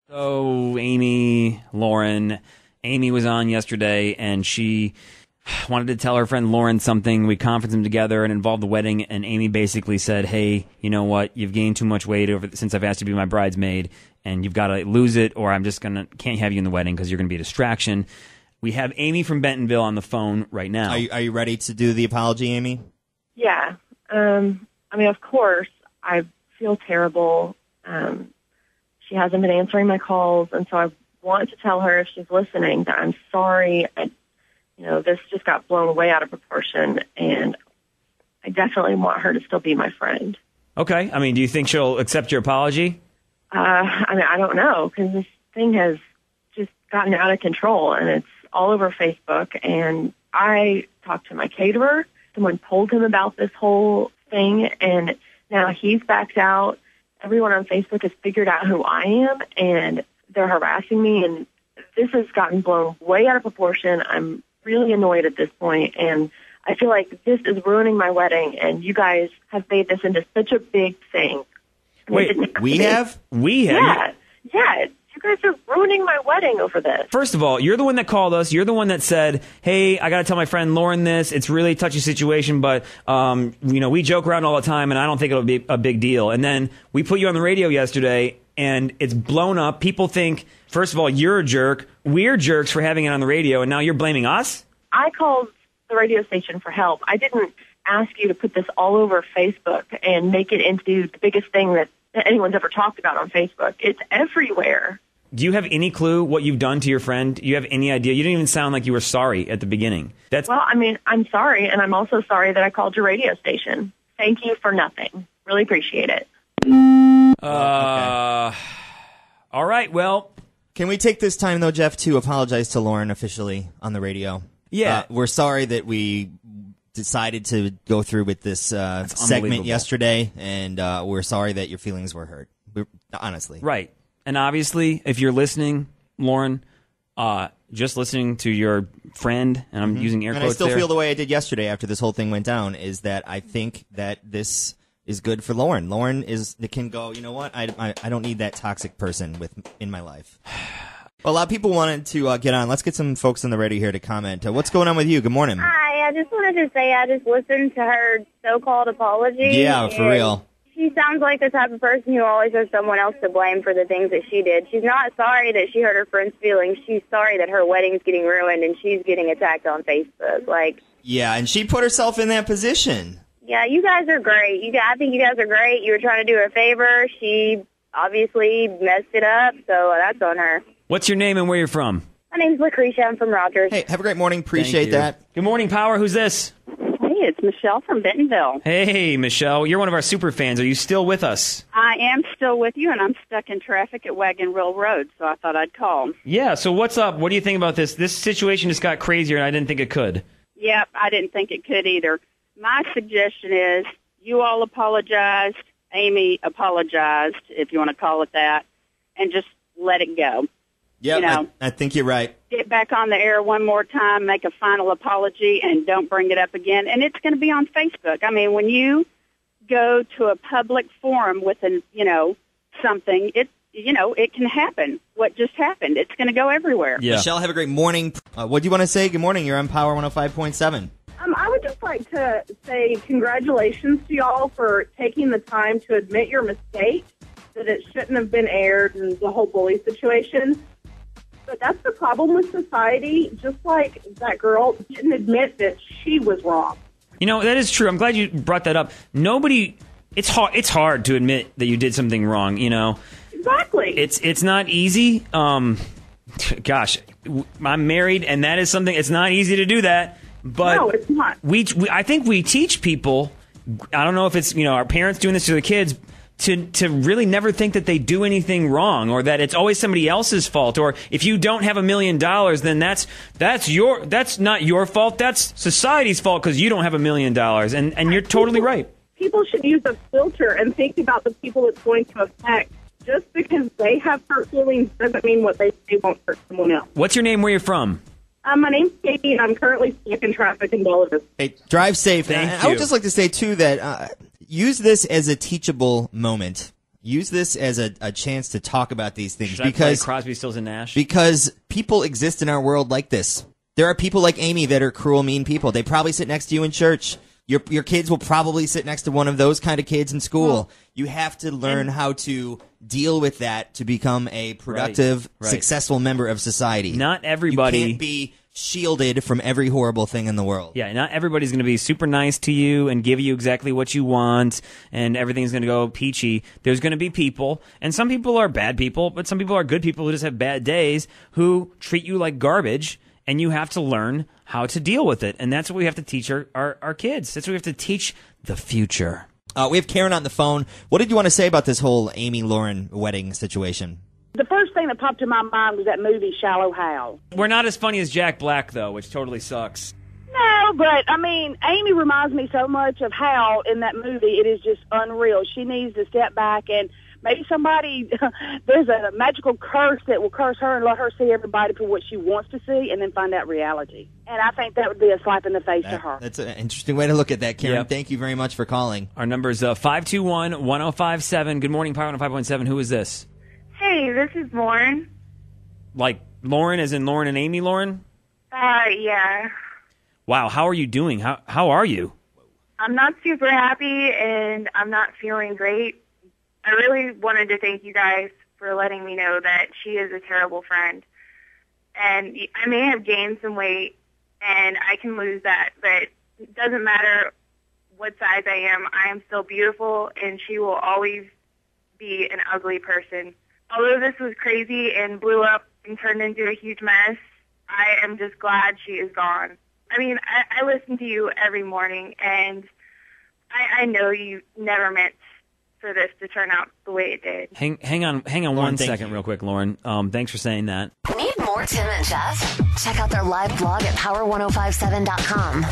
So, Lauren, Amy was on yesterday, and she wanted to tell her friend Lauren something. We conferenced them together and involved the wedding, and Amy basically said, hey, you know what? You've gained too much weight since I've asked you to be my bridesmaid, and you've got to lose it, or I'm just can't have you in the wedding because you're going to be a distraction. We have Amy from Bentonville on the phone right now. Are you ready to do the apology, Amy? Yeah. Of course, I feel terrible. She hasn't been answering my calls, and so I want to tell her, if she's listening, that I'm sorry. This just got blown way out of proportion, and I definitely want her to still be my friend. Okay. Do you think she'll accept your apology? I don't know, because this thing has just gotten out of control, and it's all over Facebook, and I talked to my caterer. Someone told him about this whole thing, and now he's backed out. Everyone on Facebook has figured out who I am, and they're harassing me, and this has gotten blown way out of proportion. I'm really annoyed at this point, and I feel like this is ruining my wedding, and you guys have made this into such a big thing. Wait, we have? Yeah. You guys are ruining my wedding over this. First of all, you're the one that called us. You're the one that said, hey, I got to tell my friend Lauren this. It's really a touchy situation, but, we joke around all the time, and I don't think it'll be a big deal. And then we put you on the radio yesterday, and it's blown up. People think, first of all, you're a jerk. We're jerks for having it on the radio, and now you're blaming us? I called the radio station for help. I didn't ask you to put this all over Facebook and make it into the biggest thing that anyone's ever talked about on Facebook. It's everywhere. Do you have any clue what you've done to your friend? Do you have any idea? You didn't even sound like you were sorry at the beginning. Well, I'm sorry, and I'm also sorry that I called your radio station. Thank you for nothing. Really appreciate it. All right, well. Can we take this time, though, Jeff, to apologize to Lauren officially on the radio? Yeah. We're sorry that we decided to go through with this segment yesterday, and we're sorry that your feelings were hurt. Honestly. Right. And obviously, if you're listening, Lauren, just listening to your friend, and I'm using air quotes there. And I still feel the way I did yesterday after this whole thing went down, is that I think that this is good for Lauren. Lauren can go, you know what, I don't need that toxic person in my life. Well, a lot of people wanted to get on. Let's get some folks on the radio here to comment. What's going on with you? Good morning. Hi, I just wanted to say I just listened to her so-called apology. Yeah, for real. She sounds like the type of person who always has someone else to blame for the things that she did. She's not sorry that she hurt her friend's feelings. She's sorry that her wedding's getting ruined and she's getting attacked on Facebook. Yeah, and she put herself in that position. Yeah, you guys are great. I think you guys are great. You were trying to do her a favor. She obviously messed it up, so that's on her. What's your name and where you're from? My name's Lucretia. I'm from Rogers. Hey, have a great morning. Appreciate that. Good morning, Power. Who's this? Hey, it's Michelle from Bentonville. Hey, Michelle. You're one of our super fans. Are you still with us? I am still with you, and I'm stuck in traffic at Wagon Wheel Road, so I thought I'd call. Yeah, so what's up? What do you think about this? This situation just got crazier, and I didn't think it could. Yep, I didn't think it could either. My suggestion is you all apologized, Amy apologized, if you want to call it that, and just let it go. Yeah, I think you're right. Get back on the air one more time, make a final apology, and don't bring it up again. And it's going to be on Facebook. I mean, when you go to a public forum with something, it can happen. What just happened? It's going to go everywhere. Yeah. Michelle, have a great morning. What do you want to say? Good morning. You're on Power 105.7. I would just like to say congratulations to y'all for taking the time to admit your mistake, that it shouldn't have been aired and the whole bully situation. But that's the problem with society, just like that girl didn't admit that she was wrong. That is true. I'm glad you brought that up. It's hard to admit that you did something wrong, Exactly. It's not easy. Gosh, I'm married, and that is something, it's not easy to do that. But no, it's not. I think we teach people, I don't know if it's, our parents doing this to their kids, to really never think that they do anything wrong, or that it's always somebody else's fault, or if you don't have $1 million, then that's not your fault. That's society's fault because you don't have $1 million, and you're totally right. People should use a filter and think about the people it's going to affect. Just because they have hurt feelings doesn't mean what they say won't hurt someone else. What's your name? Where you're from? My name's Katie, and I'm currently stuck in traffic in Belleville. Hey, drive safe. Thank you. I would just like to say, too, that use this as a teachable moment. use this as a chance to talk about these things Should I play Crosby, Stills, and Nash? Because people exist in our world like this. There are people like Amy that are cruel, mean people. They probably sit next to you in church. Your kids will probably sit next to one of those kind of kids in school. You have to learn how to deal with that to become a productive, successful member of society. Not everybody... You can't be shielded from every horrible thing in the world. Yeah, not everybody's going to be super nice to you and give you exactly what you want, and everything's going to go peachy. There's going to be people, and some people are bad people, but some people are good people who just have bad days, who treat you like garbage, and you have to learn how to deal with it. And that's what we have to teach our kids. That's what we have to teach the future. We have Karen on the phone. What did you want to say about this whole Amy-Lauren wedding situation? The first thing that popped in my mind was that movie Shallow Hal. We're not as funny as Jack Black, though, which totally sucks. No, but, I mean, Amy reminds me so much of Hal in that movie. It is just unreal. She needs to step back and maybe somebody, there's a magical curse that will curse her and let her see everybody for what she wants to see and then find out reality. And I think that would be a slap in the face to her. That's an interesting way to look at that, Karen. Yep. Thank you very much for calling. Our number is 521-1057. Good morning, Power 105.7. Who is this? Hey, this is Lauren. Like Lauren as in Lauren and Amy Lauren? Yeah. Wow, how are you doing? How are you? I'm not super happy, and I'm not feeling great. I really wanted to thank you guys for letting me know that she is a terrible friend. And I may have gained some weight, and I can lose that, but it doesn't matter what size I am. I am still beautiful, and she will always be an ugly person. Although this was crazy and blew up and turned into a huge mess, I am just glad she is gone. I mean, I listen to you every morning, and I know you never meant for this to turn out the way it did. Hang on Lauren, 1 second real quick, Lauren. Thanks for saying that. Need more Tim and Jeff? Check out their live blog at power1057.com.